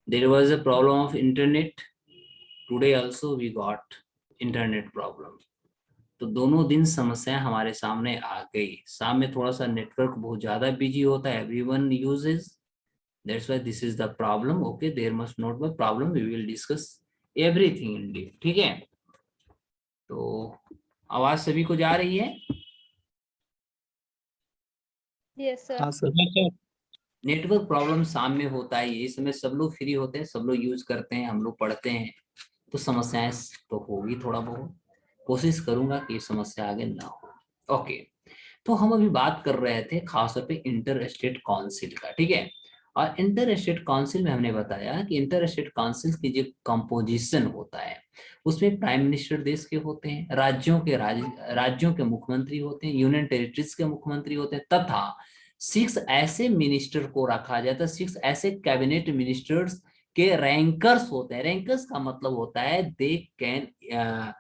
There was a problem of internet. Today also we got internet problem. तो दोनों दिन समस्याएं हमारे सामने आ गई। शाम में थोड़ा सा नेटवर्क बहुत ज्यादा बिजी होता है, everyone uses, that's why this is the problem. Okay, there must not be problem, we will discuss everything in deep. ठीक है, तो आवाज सभी को जा रही है? Yes sir. हाँ सर। नेटवर्क प्रॉब्लम शाम में होता है, इस समय सब लोग फ्री होते हैं, सब लोग यूज करते हैं, हम लोग पढ़ते हैं, तो समस्याएं तो होगी थोड़ा बहुत। कोशिश करूंगा कि समस्या आगे ना हो। ओके, तो हम अभी बात कर रहे थे खासतौर पे इंटर स्टेट काउंसिल का। ठीक है, और इंटर स्टेट काउंसिल में हमने बताया कि इंटर स्टेट काउंसिल की जो कंपोजिशन होता है उसमें प्राइम मिनिस्टर देश के होते हैं, राज्यों के मुख्यमंत्री होते हैं, यूनियन टेरिटरीज के मुख्यमंत्री होते हैं, तथा 6 ऐसे मिनिस्टर को रखा जाता है, 6 ऐसे कैबिनेट मिनिस्टर्स के रैंकर्स होते हैं। रैंकर्स का मतलब होता है they can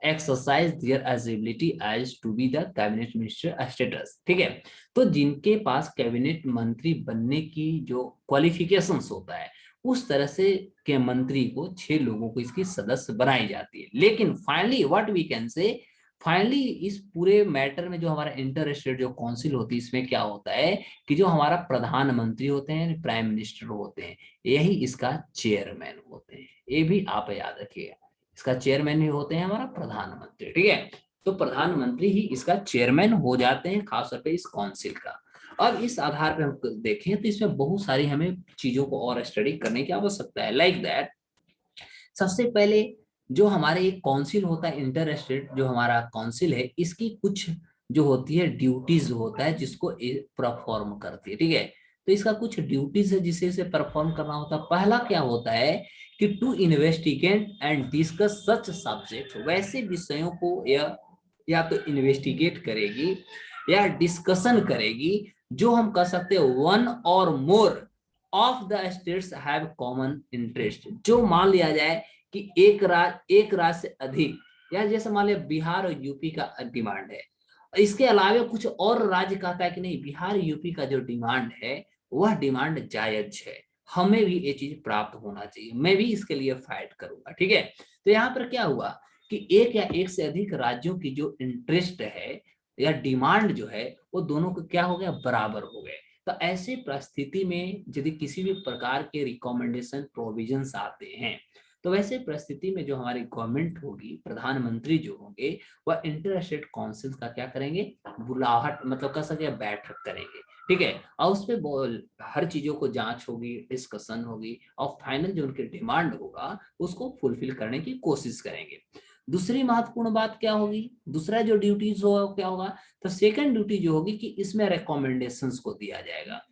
exercise their eligibility age to be the cabinet minister status. ठीक है, तो जिनके पास कैबिनेट मंत्री बनने की जो क्वालिफिकेशंस होता है उस तरह से के मंत्री को 6 लोगों को इसकी सदस्य बनाई जाती है। लेकिन finally what we can say, finally इस पूरे मैटर में जो हमारा इंटर स्टेट जो काउंसिल होती है इसमें क्या होता है कि जो हमारा प्रधानमंत्री होते हैं, प्राइम मिनिस्टर होते हैं, यही इसका चेयरमैन होते हैं। ये भी आप याद रखिएगा, इसका चेयरमैन ही होते हैं हमारा प्रधानमंत्री। ठीक है, तो प्रधानमंत्री ही इसका चेयरमैन हो जाते हैं खासतौर पे इस काउंसिल का। अब इस आधार पर हम देखें तो इसमें बहुत सारी हमें चीजों को और स्टडी करने की आवश्यकता है। लाइक दैट, सबसे पहले जो हमारे एक काउंसिल होता है इंटर स्टेट जो हमारा काउंसिल है, इसकी कुछ जो होती है ड्यूटीज होता है जिसको परफॉर्म करती है। ठीक है, तो इसका कुछ ड्यूटीज है जिसे इसे परफॉर्म करना होता है। पहला क्या होता है कि to investigate and discuss such subject, वैसे विषयों को या तो इन्वेस्टिगेट करेगी या डिस्कशन करेगी जो हम कह सकते हैं वन और more of the states have common interest. जो मान लिया जाए कि एक राज्य से अधिक, या जैसे मान लिया बिहार और यूपी का डिमांड है, इसके अलावा कुछ और राज्य कहता है कि नहीं बिहार यूपी का जो डिमांड है वह डिमांड जायज है, हमें भी ये चीज प्राप्त होना चाहिए, मैं भी इसके लिए फाइट करूंगा। ठीक है, तो यहाँ पर क्या हुआ कि एक या एक से अधिक राज्यों की जो इंटरेस्ट है या डिमांड जो है वो दोनों को क्या हो गया, बराबर हो गए। तो ऐसी परिस्थिति में यदि किसी भी प्रकार के रिकमेंडेशन प्रोविजंस आते हैं तो वैसे परिस्थिति में जो हमारी गवर्नमेंट होगी, प्रधानमंत्री जो होंगे, वह इंटर स्टेट काउंसिल का क्या करेंगे, बुलाहट मतलब कह सके बैठक करेंगे। ठीक है, और उस पर हर चीजों को जांच होगी, डिस्कशन होगी, और फाइनल जो उनके डिमांड होगा उसको फुलफिल करने की कोशिश करेंगे। दूसरी महत्वपूर्ण बात क्या होगी, दूसरा जो ड्यूटीज होगा क्या होगा, तो सेकंड ड्यूटी जो होगी कि इसमें रिकमेंडेशंस को दिया जाएगा,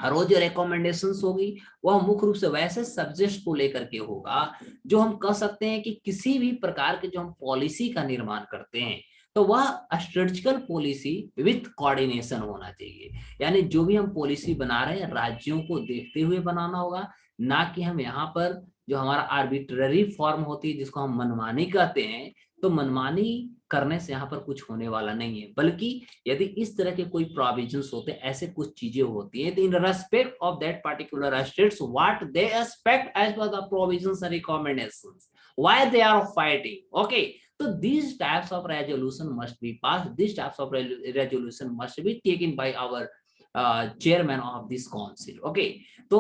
और वो जो रिकमेंडेशंस होगी वह मुख्य रूप से वैसे सब्जेक्ट्स को लेकर के होगा जो हम कह सकते हैं कि किसी भी प्रकार के जो हम पॉलिसी का निर्माण करते हैं तो वह स्ट्रेटजिकल पॉलिसी विथ कोऑर्डिनेशन होना चाहिए। यानी जो भी हम पॉलिसी बना रहे हैं राज्यों को देखते हुए बनाना होगा, ना कि हम यहाँ पर जो हमारा आर्बिट्ररी फॉर्म होती है जिसको हम मनमानी कहते हैं, तो मनमानी करने से यहाँ पर कुछ होने वाला नहीं है, बल्कि यदि इस तरह के कोई प्रोविजंस होते हैं, ऐसे कुछ चीजें होती हैं, तो in respect of that particular states what they expect as per the provisions and recommendations, why they are fighting. Okay, तो these types of resolution must be passed, these types of resolution must be taken by our chairman of this council। Okay, तो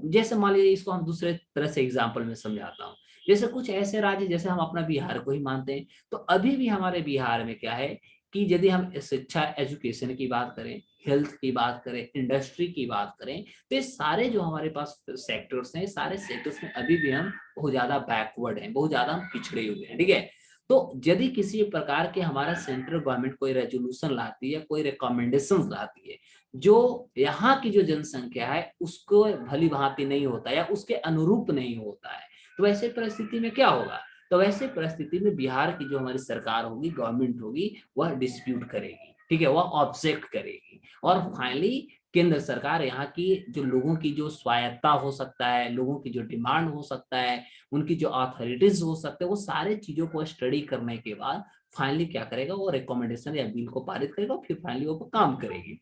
जैसे मान लीजिए इसको हम दूसरे तरह से एग्जांपल में समझाता हूँ। जैसे कुछ ऐसे राज्य, जैसे हम अपना बिहार को ही मानते हैं, तो अभी भी हमारे बिहार में क्या है कि यदि हम शिक्षा एजुकेशन की बात करें, हेल्थ की बात करें, इंडस्ट्री की बात करें, तो ये सारे जो हमारे पास सेक्टर्स हैं, सारे सेक्टर्स में अभी भी हम बहुत ज्यादा बैकवर्ड हैं, बहुत ज्यादा हम पिछड़े हुए हैं। ठीक है, तो यदि किसी प्रकार के हमारा सेंट्रल गवर्नमेंट कोई रेजोल्यूशन लाती है, कोई रिकमेंडेशन लाती है जो यहाँ की जो जनसंख्या है उसको भली भांति नहीं होता या उसके अनुरूप नहीं होता है, तो वैसे परिस्थिति में क्या होगा, तो वैसे परिस्थिति में बिहार की जो हमारी सरकार होगी, गवर्नमेंट होगी, वह डिस्प्यूट करेगी। ठीक है, वह ऑब्जेक्ट करेगी, और फाइनली केंद्र सरकार यहाँ की जो लोगों की जो स्वायत्ता हो सकता है, लोगों की जो डिमांड हो सकता है, उनकी जो अथॉरिटीज हो सकते हैं, वो सारे चीजों को स्टडी करने के बाद फाइनली क्या करेगा, वो रिकमेंडेशन या बिल को पारित करेगा, फिर फाइनली वो काम करेगी।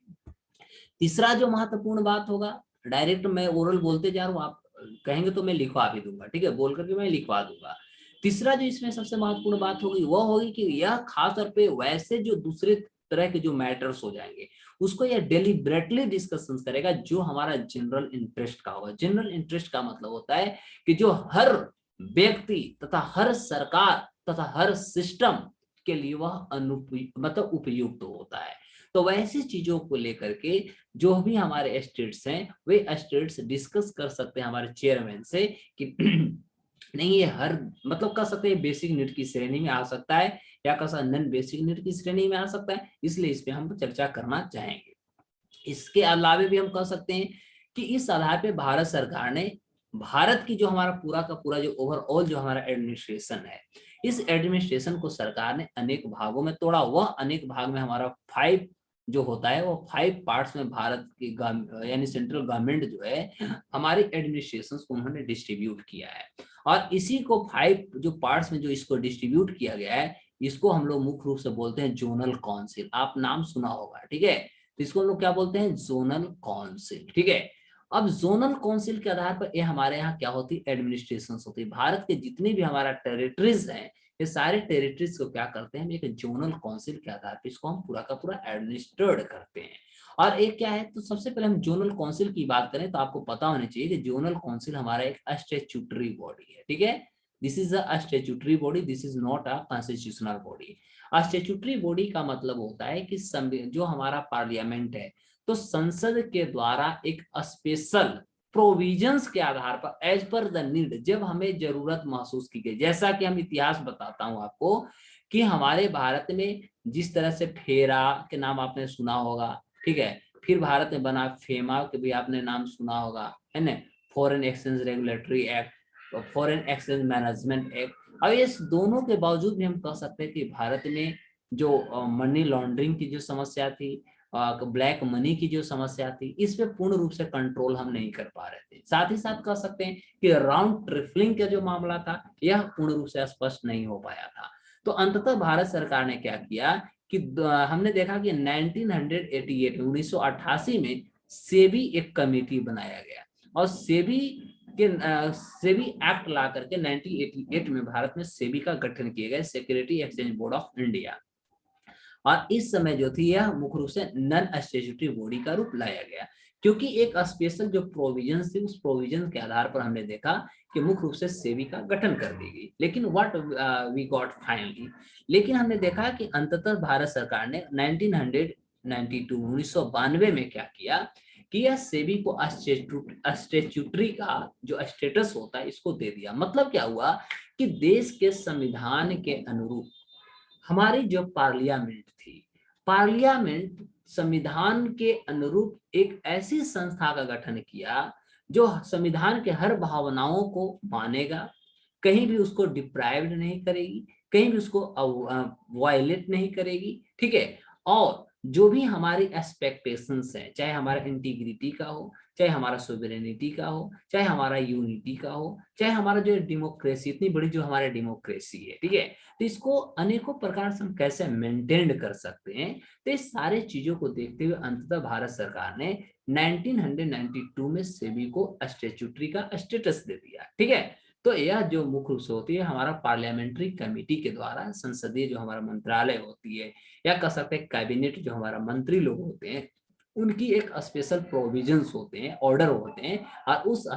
तीसरा जो महत्वपूर्ण बात होगा, डायरेक्ट मैं ओरल बोलते जा रहा हूँ, आप कहेंगे तो मैं लिखवा भी दूंगा, ठीक है, बोल करके मैं लिखवा दूंगा। तीसरा जो इसमें सबसे महत्वपूर्ण बात होगी वो होगी कि यह खास तौर पे वैसे जो दूसरे तरह के जो मैटर्स हो जाएंगे उसको यह डेलिबरेटली डिस्कशन करेगा जो हमारा जनरल इंटरेस्ट का होगा। जनरल इंटरेस्ट का मतलब होता है कि जो हर व्यक्ति तथा हर सरकार तथा हर सिस्टम के लिए वह मतलब उपयुक्त होता है। तो वैसी चीजों को लेकर के जो भी हमारे स्टेट्स हैं वे स्टेट्स डिस्कस कर सकते हैं हमारे चेयरमैन से कि नहीं ये हर मतलब कह सकते हैं बेसिक नीड की श्रेणी में आ सकता है या कह सकते नॉन बेसिक नीड की श्रेणी में आ सकता है, इसलिए इस पे हम चर्चा करना चाहेंगे। इसके अलावा भी हम कह सकते हैं कि इस आधार पे भारत सरकार ने भारत की जो हमारा पूरा का पूरा जो ओवरऑल जो हमारा एडमिनिस्ट्रेशन है, इस एडमिनिस्ट्रेशन को सरकार ने अनेक भागों में तोड़ा। वह अनेक भाग में हमारा 5 जो होता है वो 5 पार्ट्स में भारत की यानी सेंट्रल गवर्नमेंट जो है हमारी एडमिनिस्ट्रेशन को उन्होंने डिस्ट्रीब्यूट किया है। और इसी को 5 जो पार्ट्स में जो इसको डिस्ट्रीब्यूट किया गया है इसको हम लोग मुख्य रूप से बोलते हैं जोनल काउंसिल। आप नाम सुना होगा, ठीक है, तो इसको हम लोग क्या बोलते हैं, जोनल काउंसिल, ठीक है। अब जोनल काउंसिल के आधार पर ये हमारे यहाँ क्या होती है, एडमिनिस्ट्रेशन होती है। भारत के जितने भी हमारा टेरिटरीज हैं ये सारे टेरिटरीज को क्या करते हैं, हम एक जोनल काउंसिल के आधार पर इसको हम पूरा का पूरा एडमिनिस्ट्रेट करते हैं। और एक क्या है, तो सबसे पहले हम जोनल काउंसिल की बात करें तो आपको पता होना चाहिए कि जोनल काउंसिल हमारा एक स्टैट्यूटरी बॉडी है, ठीक है। This is a statutory body, this is not a constitutional body. Statutory body का मतलब होता है कि जो हमारा पार्लियामेंट है तो संसद के द्वारा एक स्पेशल प्रोविजंस के आधार पर एज पर द नीड, जब हमें जरूरत महसूस की गई, जैसा कि हम इतिहास बताता हूं आपको कि हमारे भारत में जिस तरह से फेरा के नाम आपने सुना होगा, ठीक है, फिर भारत में बना फेमा के भी आपने नाम सुना होगा, है ना, foreign exchange regulatory act, foreign exchange management act. अब इस दोनों के बावजूद भी हम कह सकते हैं कि भारत में जो मनी लॉन्ड्रिंग की जो समस्या थी, ब्लैक मनी की जो समस्या थी, इस पे पूर्ण रूप से कंट्रोल हम नहीं कर पा रहे थे। साथ ही साथ कह सकते हैं कि राउंड ट्रिफलिंग का जो मामला था यह पूर्ण रूप से स्पष्ट नहीं हो पाया था। तो अंततः भारत सरकार ने क्या किया कि हमने देखा कि 1988 1988 में सेबी एक कमेटी बनाया गया और सेबी एक्ट ला करके 1988 में भारत में सेबी का गठन किया गया, security exchange board of India. और इस समय जो थी यह मुख्य रूप से नॉन स्टैट्यूटरी बॉडी का रूप लाया गया, क्योंकि एक स्पेशल जो प्रोविजन थी उस प्रोविजन के आधार पर हमने देखा कि मुख्य रूप से सेबी का गठन कर दी गई। लेकिन व्हाट वी गॉट फाइनली, लेकिन हमने देखा कि अंततः भारत सरकार ने 1992 में क्या किया कि यह सेबी को स्टैट्यूटरी का जो स्टेटस होता है इसको दे दिया। मतलब क्या हुआ कि देश के संविधान के अनुरूप हमारी जो पार्लियामेंट थी, पार्लियामेंट संविधान के अनुरूप एक ऐसी संस्था का गठन किया जो संविधान के हर भावनाओं को मानेगा, कहीं भी उसको डिप्राइव्ड नहीं करेगी, कहीं भी उसको वायलेट नहीं करेगी, ठीक है। और जो भी हमारी एक्सपेक्टेशंस है, चाहे हमारा इंटीग्रिटी का हो, चाहे हमारा सोवरेनिटी का हो, चाहे हमारा यूनिटी का हो, चाहे हमारा जो डेमोक्रेसी, इतनी बड़ी जो हमारी डेमोक्रेसी है, ठीक है, तो इसको अनेकों प्रकार से हम कैसे मेंटेन कर सकते हैं। तो इस सारे चीजों को देखते हुए अंततः भारत सरकार ने 1992 में सेबी को स्टैट्यूटरी का स्टेटस दे दिया, ठीक है। तो यह जो मुख्य रूप से होती है हमारा पार्लियामेंट्री कमेटी के द्वारा, संसदीय जो हमारा मंत्रालय होती है या कह सकते हैं कैबिनेट जो हमारा मंत्री लोग होते हैं, उनकी एक स्पेशल प्रोविजंस होते हैं, ऑर्डर होते हैं। और उस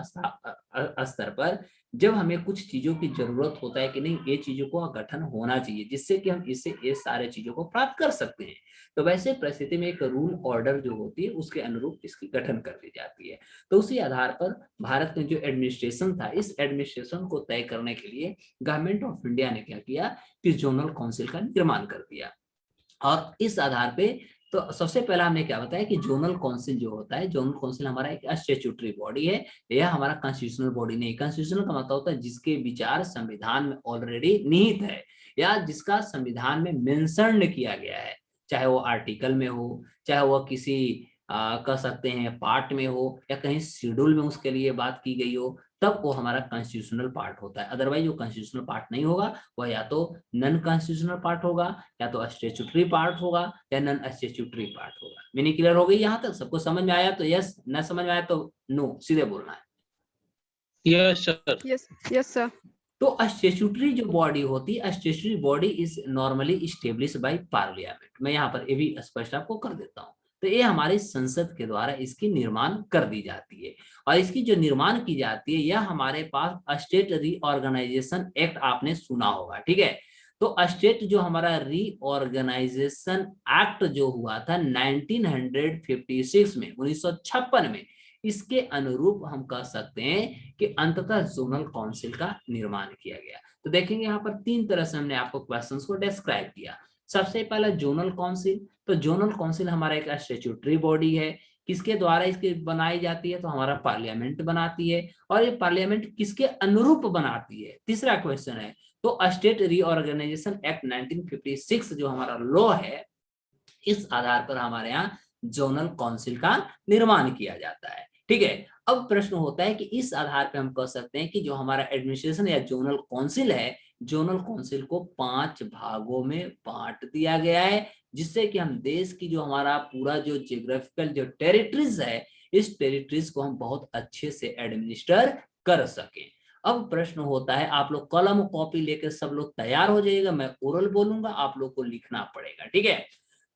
स्तर पर जब हमें कुछ चीजों की जरूरत होता है कि नहीं ये चीजों को गठन होना चाहिए जिससे कि हम इससे ये सारे चीजों को प्राप्त कर सकते हैं, तो वैसे परिस्थिति में एक रूल ऑर्डर जो होती है उसके अनुरूप इसकी गठन कर दी जाती है। तो उसी आधार पर भारत में जो एडमिनिस्ट्रेशन था, इस एडमिनिस्ट्रेशन को तय करने के लिए गवर्नमेंट ऑफ इंडिया ने क्या किया कि जोनल काउंसिल का निर्माण कर दिया। और इस आधार पे तो सबसे पहला हमने क्या बताया कि जोनल काउंसिल जो होता है, जोनल काउंसिल हमारा एक स्टैट्यूटरी बॉडी है, यह हमारा कॉन्स्टिट्यूशनल बॉडी नहीं। कॉन्स्टिट्यूशनल का मतलब होता है जिसके विचार संविधान में ऑलरेडी निहित है या जिसका संविधान में मेंशन किया गया है, चाहे वो आर्टिकल में हो, चाहे वो किसी कह सकते हैं पार्ट में हो या कहीं शेड्यूल में उसके लिए बात की गई हो, तब वो हमारा कॉन्स्टिट्यूशनल पार्ट होता है। अदरवाइज वो कॉन्स्टिट्यूशनल पार्ट नहीं होगा, वह या तो नॉन कॉन्स्टिट्यूशनल पार्ट होगा या तो स्टैट्यूटरी पार्ट होगा या नॉन स्टैट्यूटरी पार्ट होगा। मीनिंग क्लियर हो गई यहाँ तक? सबको समझ में आया तो यस, न समझ में आया तो नो, सीधे बोलना है। Yes sir. Yes, yes, sir. तो स्टैट्यूटरी जो बॉडी होती है, statutory body is normally establish by parliament. मैं यहाँ पर ये भी स्पष्ट आपको कर देता हूँ। तो ये हमारी संसद के द्वारा इसकी निर्माण कर दी जाती है, और इसकी जो निर्माण की जाती है, यह हमारे पास स्टेट रीऑर्गेनाइजेशन एक्ट आपने सुना होगा, ठीक है। तो स्टेट जो हमारा रीऑर्गेनाइजेशन एक्ट जो हुआ था 1956 में, 1956 में, इसके अनुरूप हम कह सकते हैं कि अंततः जोनल काउंसिल का निर्माण किया गया। तो देखेंगे यहाँ पर तीन तरह से हमने आपको क्वेश्चंस को डिस्क्राइब किया। सबसे पहला जोनल काउंसिल। तो जोनल काउंसिल हमारा एक स्टैट्यूटरी बॉडी है, किसके द्वारा इसकी बनाई जाती है, तो हमारा पार्लियामेंट बनाती है, और ये पार्लियामेंट किसके अनुरूप बनाती है। तीसरा क्वेश्चन है, तो स्टेट रीऑर्गेनाइजेशन एक्ट 1956 जो हमारा लॉ है, इस आधार पर हमारे यहाँ जोनल काउंसिल का निर्माण किया जाता है, ठीक है। अब प्रश्न होता है कि इस आधार पे हम कह सकते हैं कि जो हमारा एडमिनिस्ट्रेशन या जोनल काउंसिल है, जोनल काउंसिल को 5 भागों में बांट दिया गया है, जिससे कि हम देश की जो हमारा पूरा जो जियोग्राफिकल जो टेरिटरीज है, इस टेरिटरीज को हम बहुत अच्छे से एडमिनिस्टर कर सकें। अब प्रश्न होता है, आप लोग कलम कॉपी लेकर सब लोग तैयार हो जाइएगा, मैं ओरल बोलूंगा, आप लोग को लिखना पड़ेगा, ठीक है।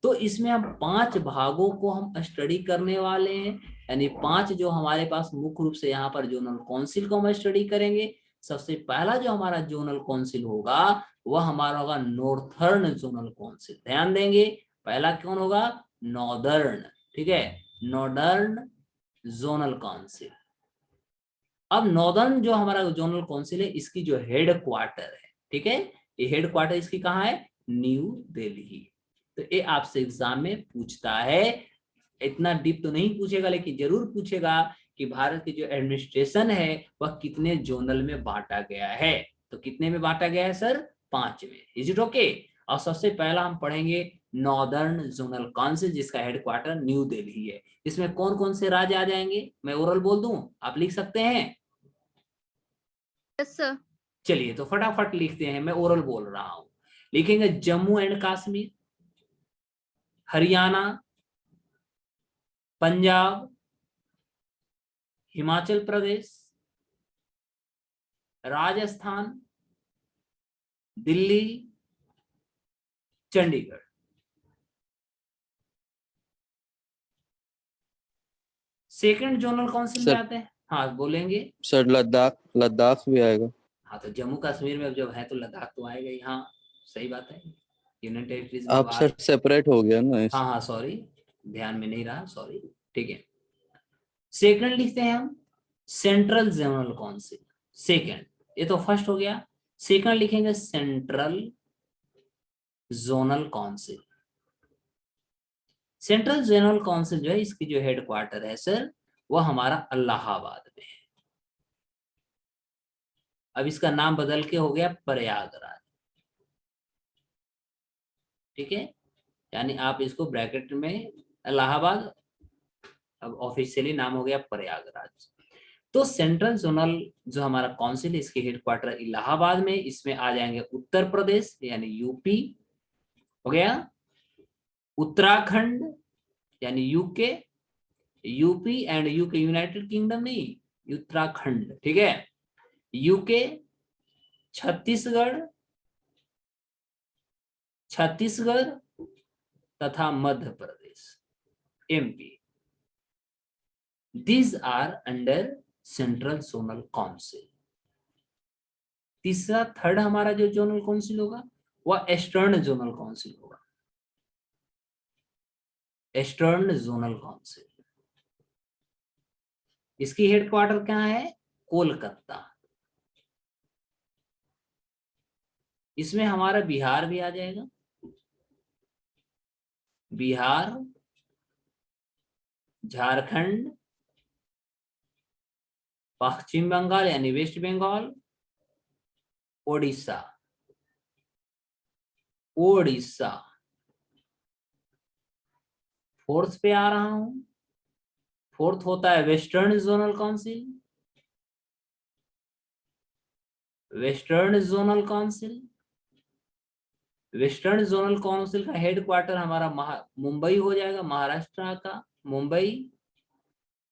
तो इसमें हम 5 भागों को हम स्टडी करने वाले हैं, यानी 5 जो हमारे पास मुख्य रूप से यहाँ पर जोनल काउंसिल को हम स्टडी करेंगे। सबसे पहला जो हमारा जोनल काउंसिल होगा, वह हमारा होगा नॉर्थर्न जोनल काउंसिल। ध्यान देंगे, पहला कौन होगा, नॉर्दर्न, ठीक है, नॉर्दर्न जोनल काउंसिल। अब नॉर्दर्न जो हमारा जोनल काउंसिल है, इसकी जो हेड क्वार्टर है, ठीक है, ये हेड क्वार्टर इसकी कहाँ है, न्यू दिल्ली। तो ये आपसे एग्जाम में पूछता है, इतना डीप तो नहीं पूछेगा, लेकिन जरूर पूछेगा कि भारत की जो एडमिनिस्ट्रेशन है वह कितने जोनल में बांटा गया है। तो कितने में बांटा गया है सर, 5 में। Is it okay. और सबसे पहला हम पढ़ेंगे नॉर्दर्न जोनल काउंसिल, जिसका हेडक्वार्टर न्यू दिल्ली है। इसमें कौन कौन से राज्य आ जाएंगे, मैं ओरल बोल दूं, आप लिख सकते हैं। Yes, sir. चलिए तो फटाफट लिखते हैं, मैं ओरल बोल रहा हूं। लिखेंगे Jammu and Kashmir, Haryana, Punjab, Himachal Pradesh, Rajasthan, Delhi, Chandigarh. Second zonal council में आते हैं, हाँ बोलेंगे सर। लद्दाख, लद्दाख भी आएगा। हाँ तो जम्मू कश्मीर में जब है तो लद्दाख तो आएगा ही। हाँ सही बात है, यूनियन टेरिटरीज में अब सर सेपरेट हो गया ना हाँ हाँ सॉरी, ध्यान में नहीं रहा, सॉरी, ठीक है। सेकंड लिखते हैं हम सेंट्रल जोनल काउंसिल। सेकंड, ये तो फर्स्ट हो गया। सेकंड लिखेंगे central zonal council. Central zonal council जो है, इसकी जो हेडक्वार्टर है सर, वह हमारा इलाहाबाद में है। अब इसका नाम बदल के हो गया प्रयागराज, ठीक है, यानी आप इसको ब्रैकेट में इलाहाबाद, अब ऑफिशियली नाम हो गया प्रयागराज। तो सेंट्रल जोनल जो हमारा काउंसिल है, इसके हेडक्वार्टर इलाहाबाद में। इसमें आ जाएंगे उत्तर प्रदेश यानी यूपी हो गया, उत्तराखंड यानी UK, UP and UK United Kingdom नहीं, उत्तराखंड, ठीक है, यूके, छत्तीसगढ़, छत्तीसगढ़ तथा Madhya Pradesh, MP. These are under central zonal council. तीसरा, थर्ड हमारा जो जोनल काउंसिल होगा वह ईस्टर्न जोनल काउंसिल होगा। ईस्टर्न जोनल काउंसिल, इसकी हेडक्वार्टर कहाँ है, कोलकाता। इसमें हमारा बिहार भी आ जाएगा, बिहार, झारखंड, पश्चिम बंगाल यानी वेस्ट बंगाल, ओडिशा, ओडिशा। फोर्थ पे आ रहा हूं, फोर्थ होता है western zonal council. Western zonal council, western zonal council का हेडक्वार्टर हमारा मुंबई हो जाएगा, महाराष्ट्र का मुंबई।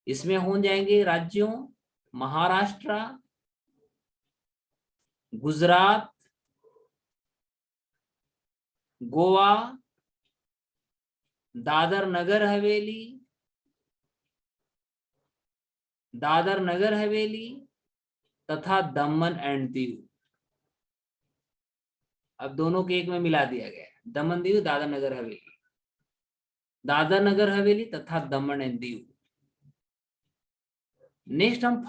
इसमें हो जाएंगे राज्यों महाराष्ट्र, गुजरात, गोवा, दादर नगर हवेली, दादर नगर हवेली तथा दमन एंड दीव। अब दोनों के एक में मिला दिया गया, दमन दीव, दादर नगर हवेली, दादर नगर हवेली तथा दमन एंड दीव। नेक्स्ट हम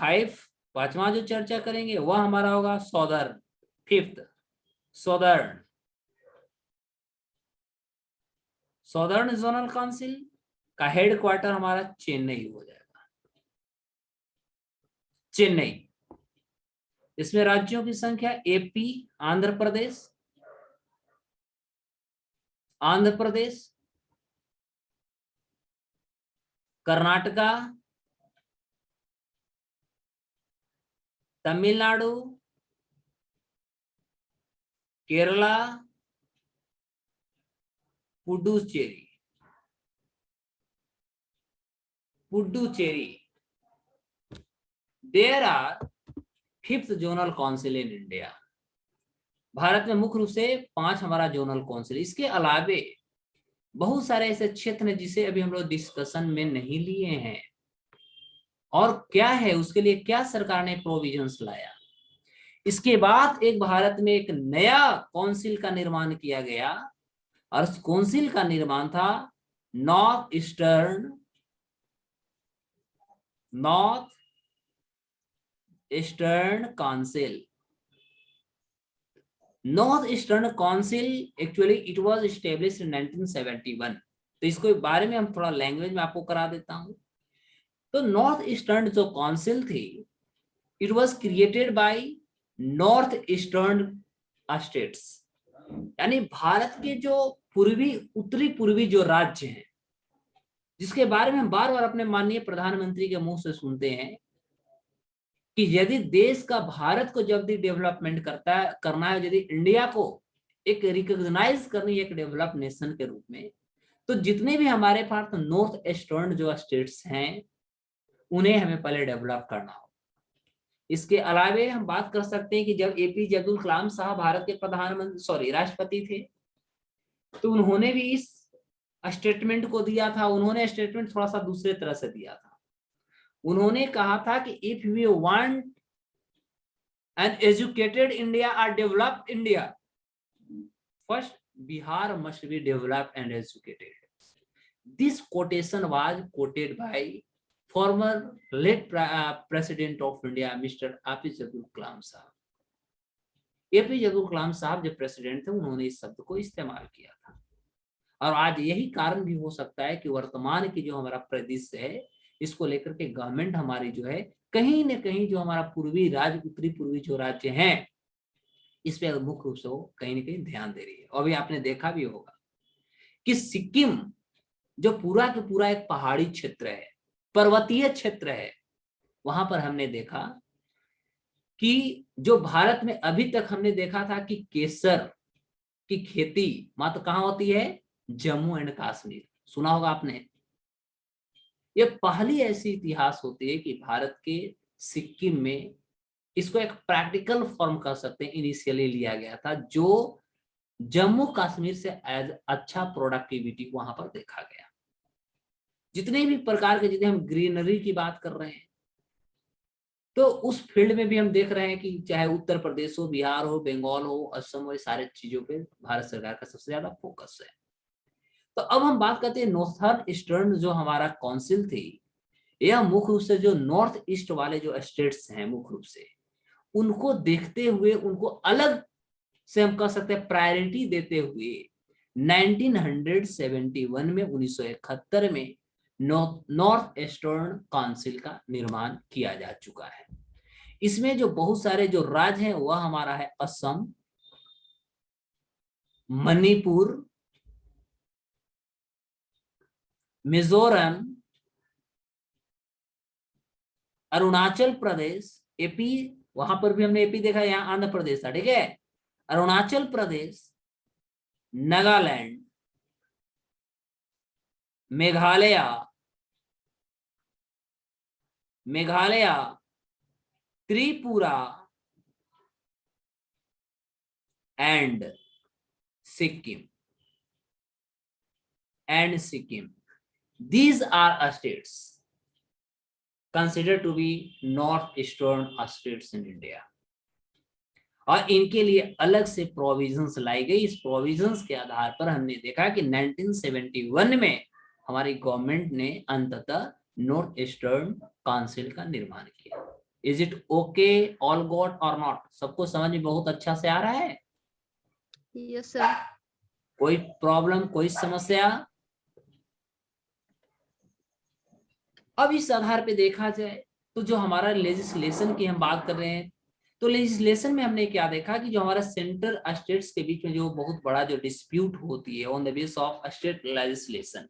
पांचवा जो चर्चा करेंगे वह हमारा होगा southern, fifth southern. Southern zonal council का हेडक्वार्टर हमारा चेन्नई हो जाएगा, चेन्नई। इसमें राज्यों की संख्या AP, Andhra Pradesh, Andhra Pradesh, Karnataka, Tamil Nadu, Kerala, Puducherry, Puducherry. There are fifth zonal council in India. Bharat में मुख्य रूप से 5 हमारा जोनल काउंसिल। इसके अलावे बहुत सारे ऐसे क्षेत्र हैं जिसे अभी हम लोग डिस्कशन में नहीं लिए हैं, और क्या है उसके लिए क्या सरकार ने प्रोविजंस लाया। इसके बाद एक भारत में एक नया काउंसिल का निर्माण किया गया, और उस काउंसिल का निर्माण था north eastern council. North eastern council actually it was established in 1971। तो इसको बारे में हम थोड़ा लैंग्वेज में आपको करा देता हूं। तो नॉर्थ ईस्टर्न जो काउंसिल थी, it was created by north eastern states, यानी भारत के जो उत्तरी पूर्वी जो राज्य हैं, जिसके बारे में हम बार बार अपने माननीय प्रधानमंत्री के मुंह से सुनते हैं कि यदि देश का भारत को जब भी डेवलपमेंट करना है, यदि इंडिया को एक रिकॉग्नाइज करनी है एक डेवलप नेशन के रूप में, तो जितने भी हमारे पास नॉर्थ ईस्टर्न जो स्टेट्स हैं उन्हें हमें पहले डेवलप करना हो। इसके अलावे हम बात कर सकते हैं कि जब एपीजे अब्दुल कलाम साहब भारत के राष्ट्रपति थे, तो उन्होंने भी इस स्टेटमेंट को दिया था। उन्होंने स्टेटमेंट थोड़ा सा दूसरे तरह से दिया था। उन्होंने कहा था कि if we want an educated India और developed India, first Bihar must be developed and educated. This quotation was quoted by former late president of India mister APJ Abdul Kalam sahab. APJ Abdul Kalam साहब जब प्रेसिडेंट थे उन्होंने इस शब्द को इस्तेमाल किया था, और आज यही कारण भी हो सकता है कि वर्तमान की जो हमारा प्रदेश है, इसको लेकर के गवर्नमेंट हमारी जो है कहीं न कहीं जो हमारा पूर्वी राज्य, उत्तरी पूर्वी जो राज्य हैं, इस पे मुख्य रूप से वो कहीं न कहीं ध्यान दे रही है। और अभी आपने देखा भी होगा कि सिक्किम जो पूरा के पूरा एक पहाड़ी क्षेत्र है, पर्वतीय क्षेत्र है, वहां पर हमने देखा कि जो भारत में अभी तक हमने देखा था कि केसर की खेती मात्र कहां होती है, जम्मू एंड कश्मीर। सुना होगा आपने। ये पहली ऐसी इतिहास होती है कि भारत के सिक्किम में इसको एक प्रैक्टिकल फॉर्म कर सकते हैं, इनिशियली लिया गया था, जो जम्मू कश्मीर से एज अच्छा प्रोडक्टिविटी वहां पर देखा गया। जितने भी प्रकार के, जितने हम ग्रीनरी की बात कर रहे हैं, तो उस फील्ड में भी हम देख रहे हैं कि चाहे उत्तर प्रदेश हो, बिहार हो, बंगाल हो, असम हो, ये सारे चीजों पे भारत सरकार का सबसे ज्यादा फोकस है। तो अब हम बात करते हैं नॉर्थर्न ईस्टर्न जो हमारा काउंसिल थी, यह मुख्य रूप से जो नॉर्थ ईस्ट वाले जो स्टेट्स हैं, मुख्य रूप से उनको देखते हुए, उनको अलग से हम कह सकते हैं प्रायोरिटी देते हुए 1971 में 1971 में नॉर्थ ईस्टर्न काउंसिल का निर्माण किया जा चुका है। इसमें जो बहुत सारे जो राज्य हैं वह हमारा है असम, मणिपुर, मिजोरम, अरुणाचल प्रदेश, एपी, वहां पर भी हमने एपी देखा, यहां आंध्र प्रदेश था, ठीक है, Arunachal Pradesh, Nagaland, Meghalaya, Tripura, and Sikkim. These are states considered to be northeastern states in India. और इनके लिए अलग से प्रोविजंस लाई गई। इस प्रोविजंस के आधार पर हमने देखा कि 1971 में हमारी गवर्नमेंट ने अंततः नॉर्थ ईस्टर्न काउंसिल का निर्माण किया। Is it okay all got और नॉट? सबको समझ में बहुत अच्छा से आ रहा है? Yes sir. कोई प्रॉब्लम, कोई समस्या? अब इस आधार पे देखा जाए तो जो हमारा लेजिस्लेशन की हम बात कर रहे हैं, तो लेजिस्लेशन में हमने क्या देखा कि जो हमारा सेंटर स्टेट्स के बीच में जो बहुत बड़ा जो डिस्प्यूट होती है on the base of state legislation,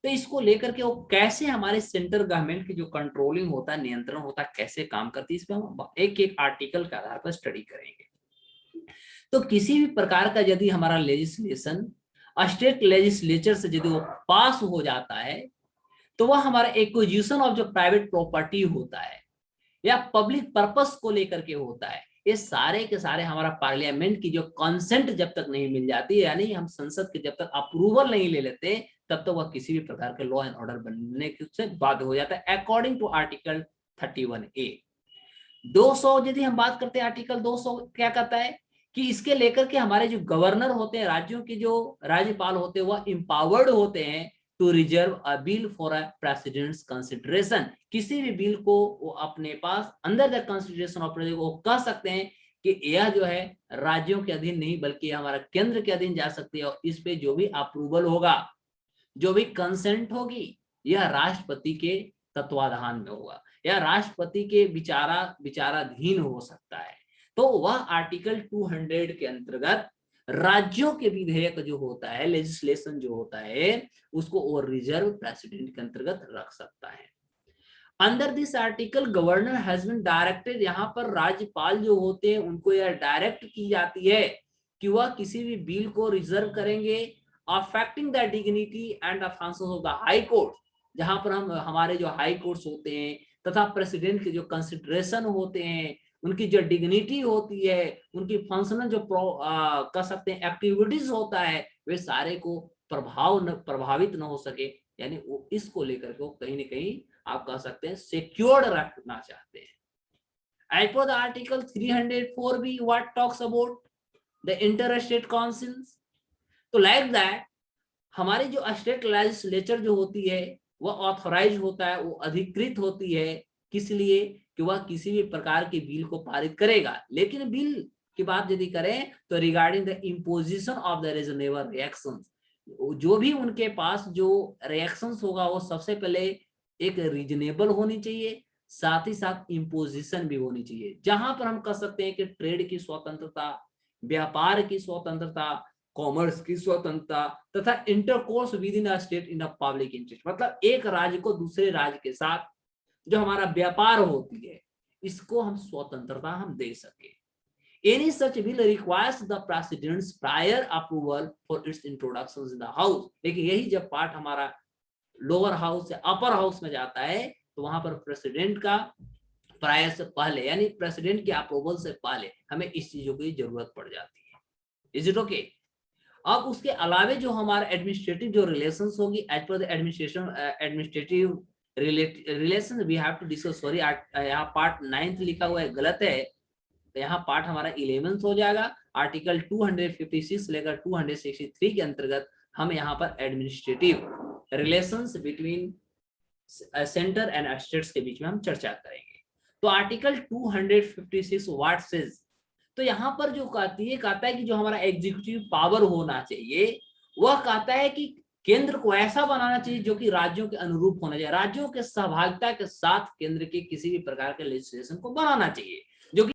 तो इसको लेकर के वो कैसे हमारे सेंटर गवर्नमेंट की जो कंट्रोलिंग होता है, नियंत्रण होता है, कैसे काम करती है, इस पे हम एक एक आर्टिकल के आधार पर स्टडी करेंगे। तो किसी भी प्रकार का यदि हमारा लेजिस्लेशन स्टेट लेजिस्लेचर से यदि वो पास हो जाता है, तो वह हमारा एक्विजिशन ऑफ जो प्राइवेट प्रॉपर्टी होता है या पब्लिक पर्पस को लेकर के होता है, ये सारे के सारे हमारा पार्लियामेंट की जो कंसेंट जब तक नहीं मिल जाती, यानी हम संसद के जब तक अप्रूवल नहीं ले लेते, तब तक वह किसी भी प्रकार के लॉ एंड ऑर्डर बनने से बाध्य हो जाता है अकॉर्डिंग टू आर्टिकल 31A। 200 यदि हम बात करते हैं, आर्टिकल 200 क्या कहता है कि इसके लेकर के हमारे जो गवर्नर होते हैं, राज्यों के जो राज्यपाल होते हैं, वह इंपावर्ड होते हैं to reserve a bill for a president's consideration. किसी भी बिल को वो अपने पास under the consideration of president वो कह सकते हैं कि यह जो है राज्यों के अधीन नहीं बल्कि हमारा केंद्र के अधीन जा सकती है, और इस पे जो भी अप्रूवल होगा, जो भी कंसेंट होगी, यह राष्ट्रपति के तत्वाधान में होगा या राष्ट्रपति के विचाराधीन हो सकता है। तो वह आर्टिकल 200 के अंतर्गत राज्यों के विधेयक जो होता है, लेजिस्लेशन जो होता है, उसको वो रिजर्व प्रेसिडेंट के अंतर्गत रख सकता है। Under this article governor has been directed, यहाँ पर राज्यपाल जो होते हैं उनको यह डायरेक्ट की जाती है कि वह किसी भी बिल को रिजर्व करेंगे affecting the dignity and the functions of the high court, जहां पर हम हमारे जो हाई कोर्ट्स होते हैं तथा प्रेसिडेंट के जो कंसिडरेशन होते हैं, उनकी जो डिग्निटी होती है, उनकी फंक्शनल जो कह सकते हैं एक्टिविटीज होता है, वे सारे को प्रभावित न हो सके, यानी वो इसको लेकर के कहीं ना कहीं आप कह सकते हैं सिक्योर्ड रखना चाहते हैं। As per the article 304B what talks about the inter state councils, तो लाइक दैट हमारी जो स्टेट लेजिस्लेचर जो होती है वह ऑथराइज होता है, वो अधिकृत होती है, किस लिए कि वह किसी भी प्रकार के बिल को पारित करेगा। लेकिन बिल की बात यदि करें तो regarding the imposition of the reasonable reactions, जो भी उनके पास जो रिएक्शंस होगा वो सबसे पहले एक रीजनेबल होनी चाहिए, साथ ही साथ इम्पोजिशन भी होनी चाहिए, जहां पर हम कह सकते हैं कि ट्रेड की स्वतंत्रता, व्यापार की स्वतंत्रता, कॉमर्स की स्वतंत्रता तथा intercourse with in a state in a public interest, मतलब एक राज्य को दूसरे राज्य के साथ जो हमारा व्यापार होती है, इसको हम स्वतंत्रता हम दे सके। Any such bill requires the president's prior approval for its introduction in the house। लेकिन यही जब पार्ट हमारा लोअर हाउस या अपर हाउस में जाता है, तो वहां पर प्रेसिडेंट का प्रायर से पहले, यानी प्रेसिडेंट के अप्रूवल से पहले हमें इस चीजों की जरूरत पड़ जाती है। Is it okay? अब उसके अलावे जो हमारा एडमिनिस्ट्रेटिव जो रिलेशंस होगी, as per the administrative relation we have to discuss, sorry यहाँ पार्ट 9 लिखा हुआ है, गलत है, तो यहाँ पार्ट हमारा 11 हो जाएगा। आर्टिकल 256 लेकर 263 के अंतर्गत हम यहाँ पर administrative relations between centre and states के बीच में हम चर्चा करेंगे। तो आर्टिकल 256 व्हाट सेज, तो यहाँ पर जो कहता है कि जो हमारा एग्जीक्यूटिव पावर होना चाहिए, वह कहता है कि केंद्र को ऐसा बनाना चाहिए जो कि राज्यों के अनुरूप होना चाहिए, राज्यों के सहभागिता के साथ केंद्र के किसी भी प्रकार के लेजिस्लेशन को बनाना चाहिए।